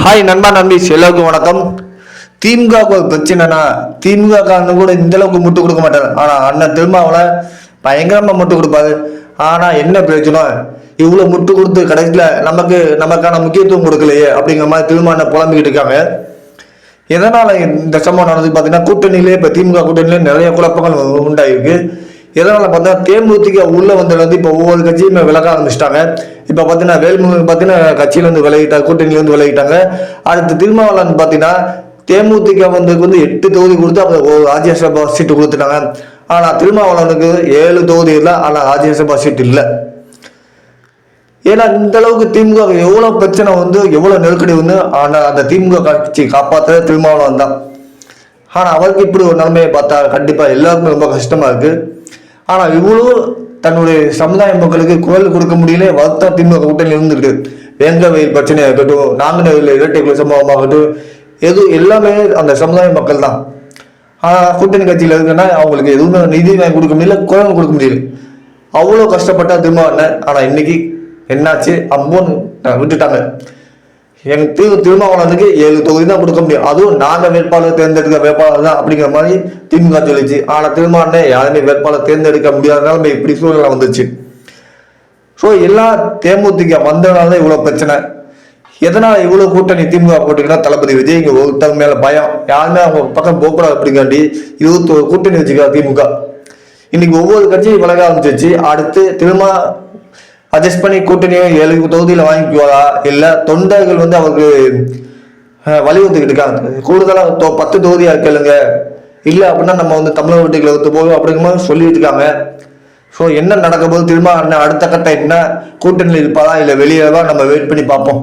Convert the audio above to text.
Hi நண்பா நண்பீஸ் எல்லாருக்கும் வணக்கம். திமுக பிரச்சனைனா திமுக காரனு கூட இந்த அளவுக்கு முட்டு கொடுக்க மாட்டாரு. ஆனா அண்ணன் திருமாவளவன் பயங்கரமா முட்டு கொடுப்பாரு. ஆனா என்ன பிரச்சனை, இவ்வளவு முட்டு கொடுத்து கடைசியில நமக்கான முக்கியத்துவம் கொடுக்கலையே அப்படிங்கிற மாதிரி திரும்ப புலம்பிக்கிட்டு இருக்காங்க. எதனால இந்த சம்பவம் நடந்து பாத்தீங்கன்னா, கூட்டணியிலே இப்ப திமுக கூட்டணியிலே நிறைய குழப்பங்கள் உண்டாயிருக்கு. எதனால பார்த்தா தேமுதிக உள்ள வந்தது இப்போ ஒவ்வொரு கட்சியுமே விலக ஆரம்பிச்சிட்டாங்க. இப்போ பார்த்தீங்கன்னா வேல்முருகன் பார்த்தீங்கன்னா கட்சியில இருந்து விலகிட்டாங்க, கூட்டணியில இருந்து விலகிட்டாங்க. அடுத்து திருமாவளவன் பார்த்தீங்கன்னா தேமுதிக வந்து 8 தொகுதி கொடுத்து அப்புறம் ஒரு ராஜ்யசபா சீட்டு கொடுத்துட்டாங்க. ஆனா திருமாவளவனுக்கு 7 தொகுதி இல்லை, ஆனா ராஜ்யசபா சீட் இல்லை. ஏன்னா இந்த அளவுக்கு திமுக எவ்வளவு பிரச்சனை எவ்வளவு நெருக்கடி ஆனா அந்த திமுக கட்சி காப்பாற்ற திருமாவளவன் தான். ஆனா அவருக்கு இப்படி ஒரு நிலைமையை பார்த்தா கண்டிப்பா எல்லாருக்கும் ரொம்ப கஷ்டமா இருக்கு. ஆனா இவ்வளவு தன்னுடைய சமுதாய மக்களுக்கு குரல் கொடுக்க முடியல வருத்தம் திமுக கூட்டணி இருந்துருக்கு. வேங்க வெயில் பிரச்சனையா இருக்கட்டும், நாங்குநேரில் இரட்டை குல சம்பவமாகட்டும், எல்லாமே அந்த சமுதாய மக்கள் தான். ஆனா கூட்டணி கட்சியில இருக்குன்னா அவங்களுக்கு எதுவுமே நிதி வாங்கி கொடுக்க முடியல, குரல் கொடுக்க முடியல. அவ்வளவு கஷ்டப்பட்டா திரும்ப. ஆனா இன்னைக்கு என்னாச்சு, அம்மோன்னு விட்டுட்டாங்க. எனக்கு திருமாவளவனுக்கு 7 தொகுதி தான் கொடுக்க முடியும், அதுவும் நாங்க வேட்பாளர் தேர்ந்தெடுக்க வேட்பாளர் தான் அப்படிங்கிற மாதிரி திமுக சொல்லிச்சு. ஆனா திருமாவளவனே யாருமே வேட்பாளர் தேர்ந்தெடுக்க முடியாதனால இப்படி சூழ்நிலை வந்துச்சு. ஸோ எல்லா தேமுதிக வந்ததுனால தான் இவ்வளவு பிரச்சனை. எதனால இவ்வளவு கூட்டணி திமுக போட்டீங்கன்னா தளபதி விஜய் இங்க ஒருத்தவங்க மேல பயம், யாருமே அவங்க பக்கம் போகக்கூடாது அப்படிங்காண்டி 21 கூட்டணி வச்சுக்கா திமுக. இன்னைக்கு ஒவ்வொரு கட்சியும் விலக ஆரம்பிச்சிச்சு. அடுத்து திரும்ப அட்ஜஸ்ட் பண்ணி கூட்டணியை 7 தொகுதியில வாங்கிக்குவாரா, இல்ல தொண்டர்கள் அவருக்கு வலியுறுத்திக்கிட்டு இருக்காங்க கூடுதலா 10 தொகுதியா கேளுங்க, இல்ல அப்படின்னா நம்ம தமிழக வீட்டுகளை ஒத்து போகும் அப்படிங்கிற மாதிரி சொல்லிட்டு இருக்காங்க. ஸோ என்ன நடக்க போது, திரும்ப அடுத்த கட்டம் என்ன, கூட்டணியில் இருப்பாரா இல்ல வெளியேவா, நம்ம வெயிட் பண்ணி பார்ப்போம்.